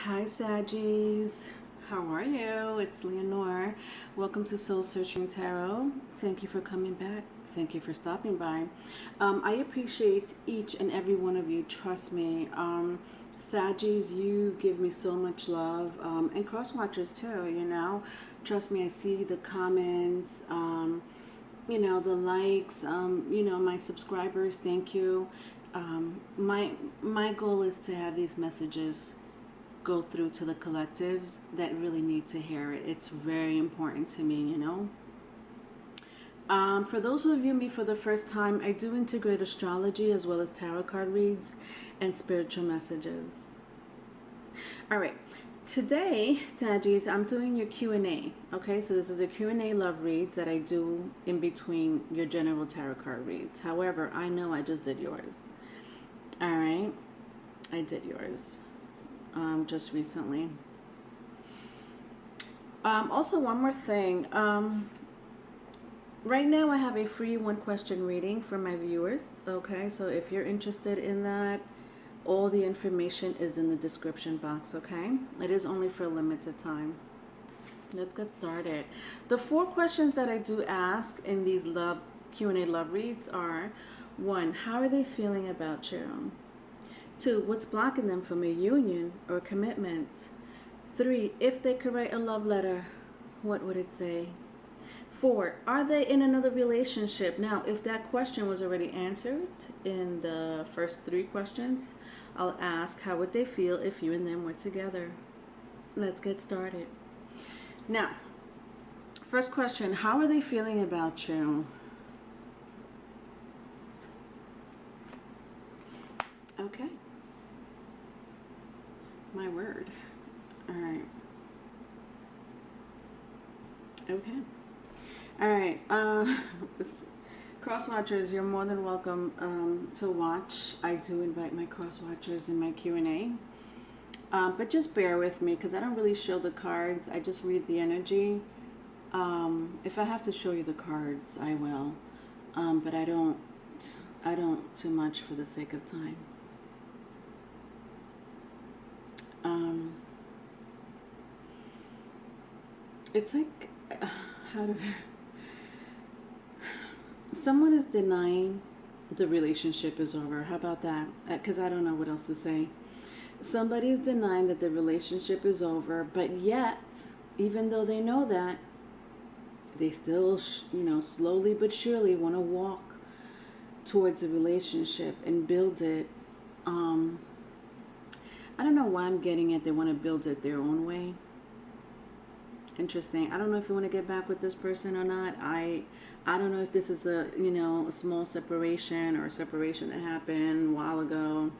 Hi Saggies, how are you? It's Leonore. Welcome to Soul Searching Tarot. Thank you for coming back. Thank you for stopping by. I appreciate each and every one of you. Trust me. Saggies, you give me so much love. And cross watchers too, you know. Trust me, I see the comments, you know, the likes, you know, my subscribers, thank you. My goal is to have these messages go through to the collectives that really need to hear it. It's very important to me, you know. For those who view me for the first time, I do integrate astrology as well as tarot card reads and spiritual messages. All right, today, Saggies, I'm doing your Q&A. Okay, so this is a Q&A love reads that I do in between your general tarot card reads. However, I know I just did yours. All right, I did yours just recently. Also, one more thing. Right now I have a free one question reading for my viewers. Okay, so if you're interested in that, all the information is in the description box. Okay, it is only for a limited time. Let's get started. The 4 questions that I do ask in these love Q&A love reads are: 1, how are they feeling about you? 2, what's blocking them from a union or commitment? 3, if they could write a love letter, what would it say? 4, are they in another relationship? Now, if that question was already answered in the first 3 questions, I'll ask, how would they feel if you and them were together? Let's get started. Now, first question, how are they feeling about you? Okay. My word. All right. Okay. All right. Cross watchers, you're more than welcome to watch. I do invite my cross watchers in my Q&A. But just bear with me because I don't really show the cards. I just read the energy. If I have to show you the cards, I will. But I don't too much for the sake of time. It's like, someone is denying the relationship is over. How about that? Because I don't know what else to say. Somebody is denying that the relationship is over, but yet, even though they know that, they still, you know, slowly but surely want to walk towards a relationship and build it. I don't know why I'm getting it. They want to build it their own way. Interesting. I don't know if you want to get back with this person or not. I don't know if this is a, you know, a small separation or a separation that happened a while ago.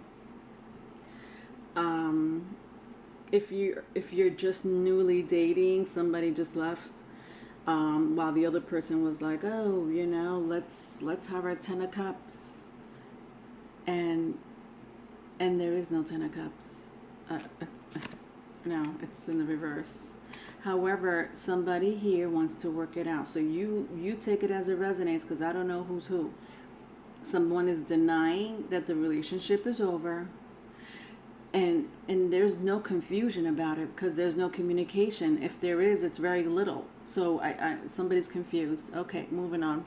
If you're just newly dating, somebody just left, while the other person was like, oh, you know, let's have our 10 of cups, and there is no 10 of cups. No, it's in the reverse. However, somebody here wants to work it out. So you take it as it resonates, because I don't know who's who. Someone is denying that the relationship is over. And there's no confusion about it because there's no communication. If there is, it's very little. So somebody's confused. Okay, moving on.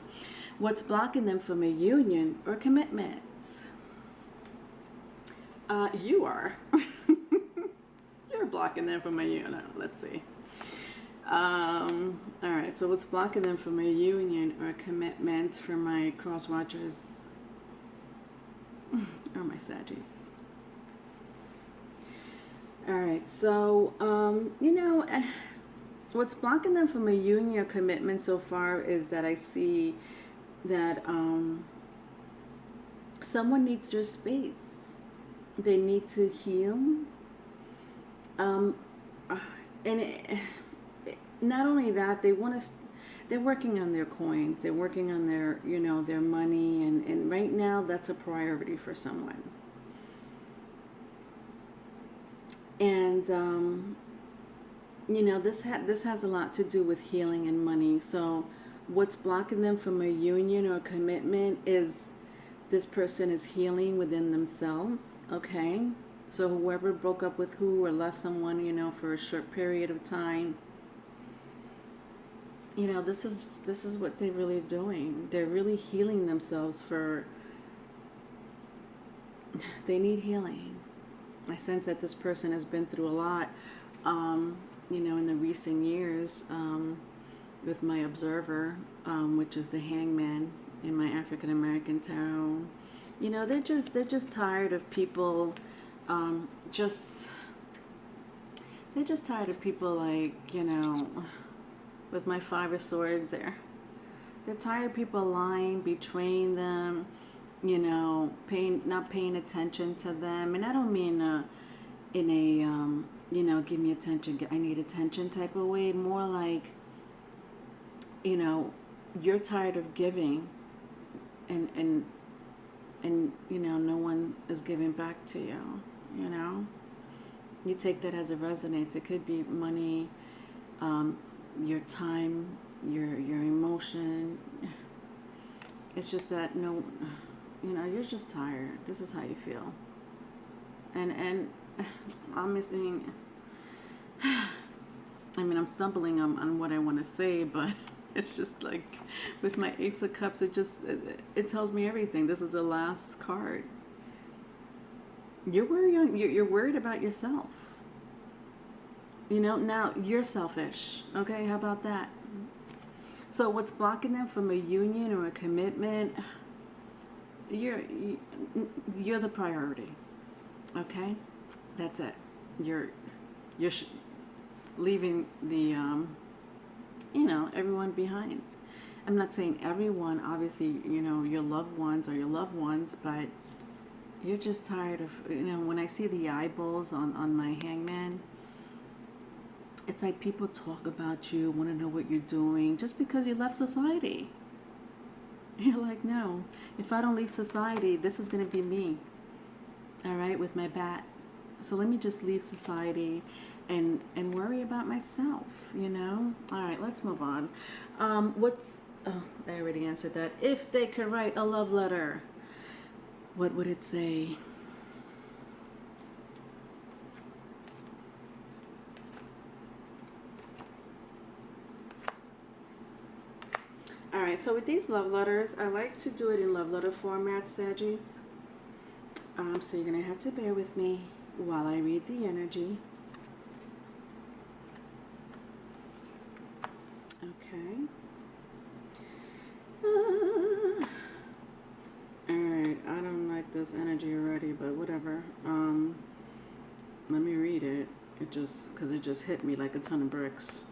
What's blocking them from a union or commitment? You are. You're blocking them from a union. Let's see. All right, so what's blocking them from a union or commitment for my cross watchers or my Saggies? All right, so you know, what's blocking them from a union or commitment so far is that I see that someone needs their space. They need to heal. Not only that, they're working on their coins. They're working on their, you know, their money, and right now that's a priority for someone. And you know, this has a lot to do with healing and money. So what's blocking them from a union or a commitment is this person is healing within themselves. Okay, So whoever broke up with who or left someone, you know, for a short period of time, you know, this is what they're really doing. They're really healing themselves for, they need healing. I sense that this person has been through a lot, you know, in the recent years, with my observer, which is the hangman in my African American tarot. You know, they're just tired of people, they're just tired of people, like, you know, with my Five of Swords there. They're tired of people lying, betraying them, you know, not paying attention to them. And I don't mean in a, you know, give me attention, I need attention type of way. More like, you know, you're tired of giving, and you know, no one is giving back to you, you know. You take that as it resonates. It could be money, your time, your emotion. It's just that no, you know, you're just tired. This is how you feel. And I'm missing, I mean, I'm stumbling on what I want to say, but it's just like with my Ace of Cups, it tells me everything. This is the last card. You're worried about yourself. You know, now you're selfish. Okay, how about that? So what's blocking them from a union or a commitment? You're the priority. Okay, that's it. You're leaving the you know, everyone behind. I'm not saying everyone, obviously, you know, your loved ones or your loved ones, but you're just tired of, you know, when I see the eyeballs on my hangman, it's like people talk about you, want to know what you're doing, just because you left society. You're like, no, if I don't leave society, this is going to be me, all right, with my bat. So let me just leave society and worry about myself, you know. All right, let's move on. Oh, I already answered that. If they could write a love letter, what would it say? All right, so with these love letters, I like to do it in love letter format, Saggies. So you're going to have to bear with me while I read the energy. Okay. Alright, I don't like this energy already, but whatever. Let me read it. Because it just hit me like a ton of bricks.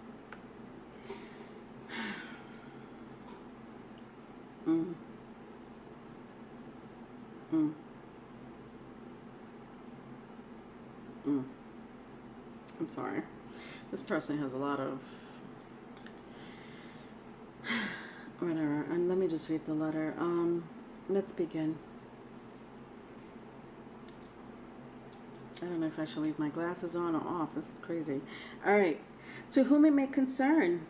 I'm sorry. This person has a lot of whatever. And let me just read the letter. Let's begin. I don't know if I should leave my glasses on or off. This is crazy. All right. To whom it may concern,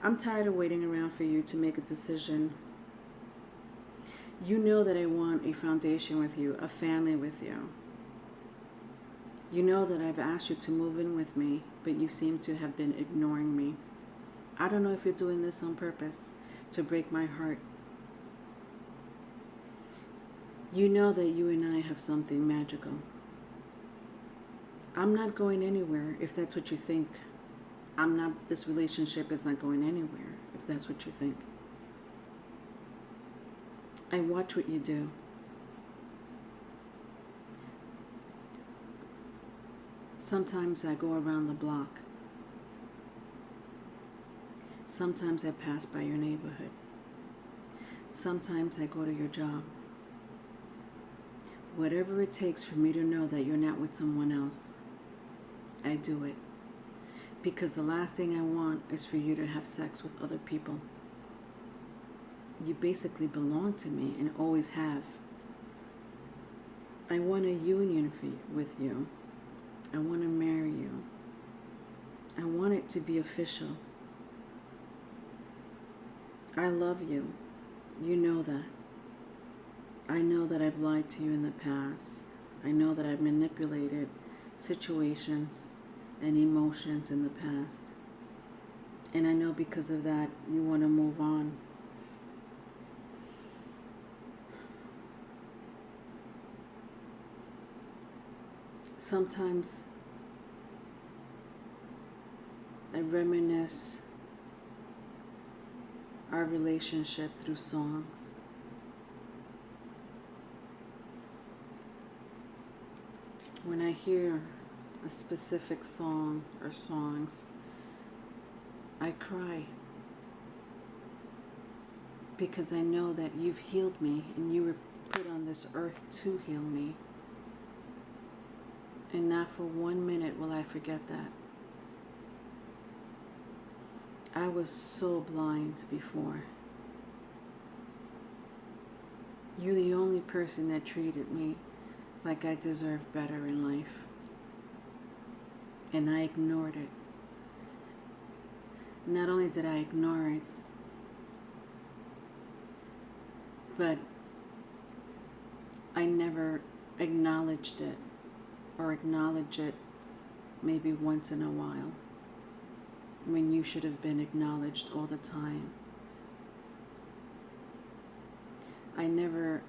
I'm tired of waiting around for you to make a decision. You know that I want a foundation with you, a family with you. You know that I've asked you to move in with me, but you seem to have been ignoring me. I don't know if you're doing this on purpose, to break my heart. You know that you and I have something magical. I'm not going anywhere if that's what you think. This relationship is not going anywhere if that's what you think. I watch what you do. Sometimes I go around the block. Sometimes I pass by your neighborhood. Sometimes I go to your job. Whatever it takes for me to know that you're not with someone else, I do it. Because the last thing I want is for you to have sex with other people. You basically belong to me and always have. I want a union with you. I want to marry you. I want it to be official. I love you. You know that. I know that I've lied to you in the past. I know that I've manipulated situations and emotions in the past. And I know because of that, you want to move on. Sometimes I reminisce our relationship through songs. When I hear a specific song or songs, I cry because I know that you've healed me and you were put on this earth to heal me. And not for 1 minute will I forget that. I was so blind before. You're the only person that treated me like I deserved better in life. And I ignored it. Not only did I ignore it, but I never acknowledged it, or acknowledge it maybe once in a while, when you should have been acknowledged all the time. I never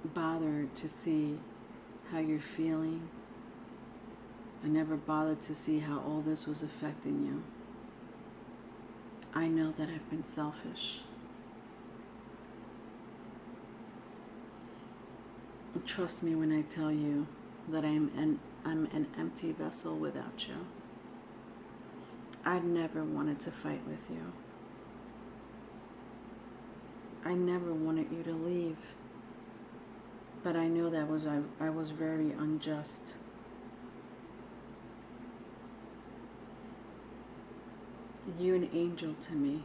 bothered to see how you're feeling. I never bothered to see how all this was affecting you. I know that I've been selfish. Trust me when I tell you that I'm an empty vessel without you. I never wanted to fight with you. I never wanted you to leave. But I know that I was very unjust. You're an angel to me.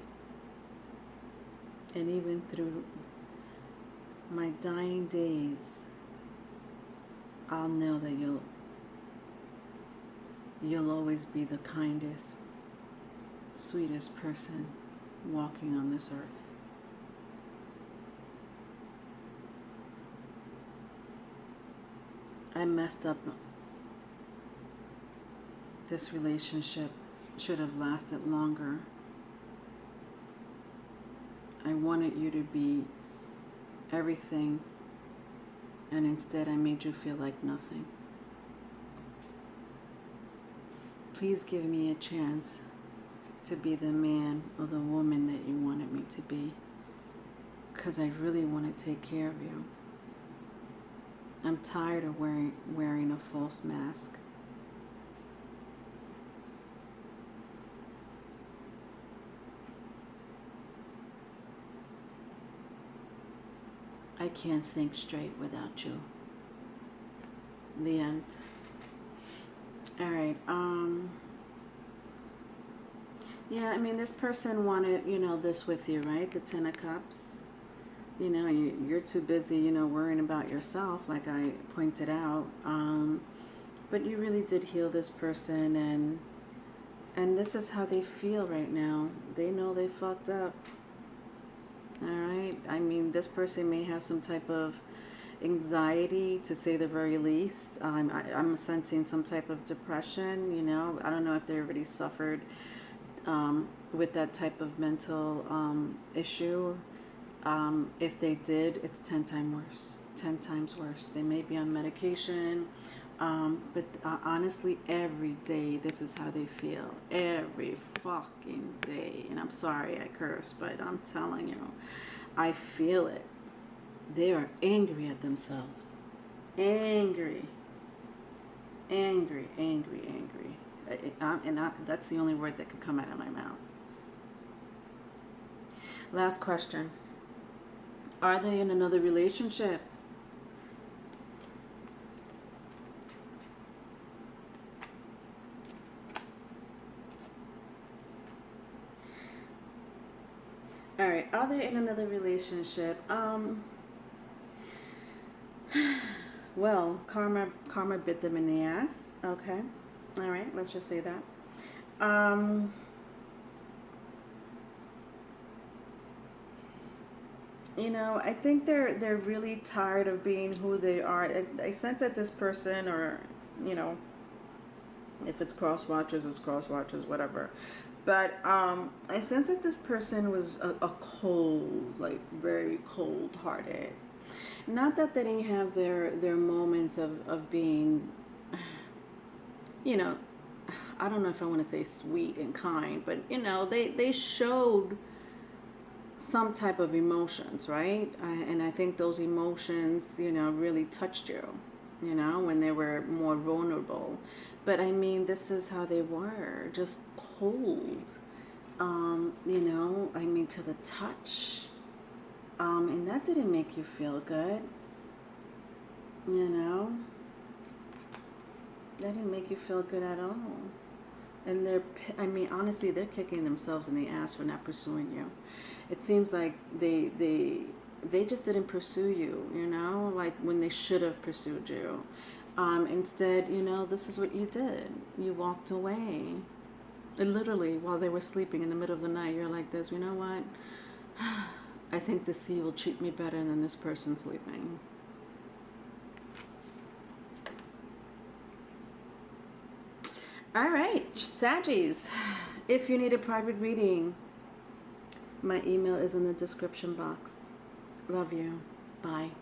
And even through my dying days, I'll know that you'll always be the kindest, sweetest person walking on this earth. I messed up. This relationship should have lasted longer. I wanted you to be everything, and instead I made you feel like nothing. Please give me a chance to be the man or the woman that you wanted me to be, because I really want to take care of you. I'm tired of wearing a false mask. I can't think straight without you. The end. All right. Yeah, I mean, this person wanted, this with you, right? The Ten of Cups. You're too busy, worrying about yourself, like I pointed out. But you really did heal this person, and this is how they feel right now. They know they fucked up. All right. I mean, this person may have some type of anxiety, to say the very least. I'm sensing some type of depression. I don't know if they already suffered with that type of mental issue. If they did, it's 10 times worse. 10 times worse. They may be on medication, but honestly, every day this is how they feel. Every fucking day. And I'm sorry I curse, but I'm telling you, I feel it. They are angry at themselves. Angry. Angry, angry, angry. That's the only word that could come out of my mouth. Last question. Are they in another relationship? All right, are they in another relationship? Well, karma bit them in the ass. Okay. All right, let's just say that. You know, I think they're really tired of being who they are. I sense that this person, or you know, if it's cross watchers, it's cross watchers, whatever. But I sense that this person was a cold, like very cold hearted. Not that they didn't have their moments of being, you know, I don't know if I want to say sweet and kind, but you know, they showed some type of emotions, right? And I think those emotions, you know, really touched you, you know, when they were more vulnerable. But I mean, this is how they were, just cold, you know, I mean, to the touch. And that didn't make you feel good, you know, that didn't make you feel good at all. And I mean, honestly, they're kicking themselves in the ass for not pursuing you. It seems like they just didn't pursue you, you know, like when they should have pursued you. Instead, you know, this is what you did. You walked away. And literally, while they were sleeping in the middle of the night, you're like this, you know what? I think the sea will treat me better than this person sleeping. All right, Saggies, if you need a private reading, my email is in the description box. Love you. Bye.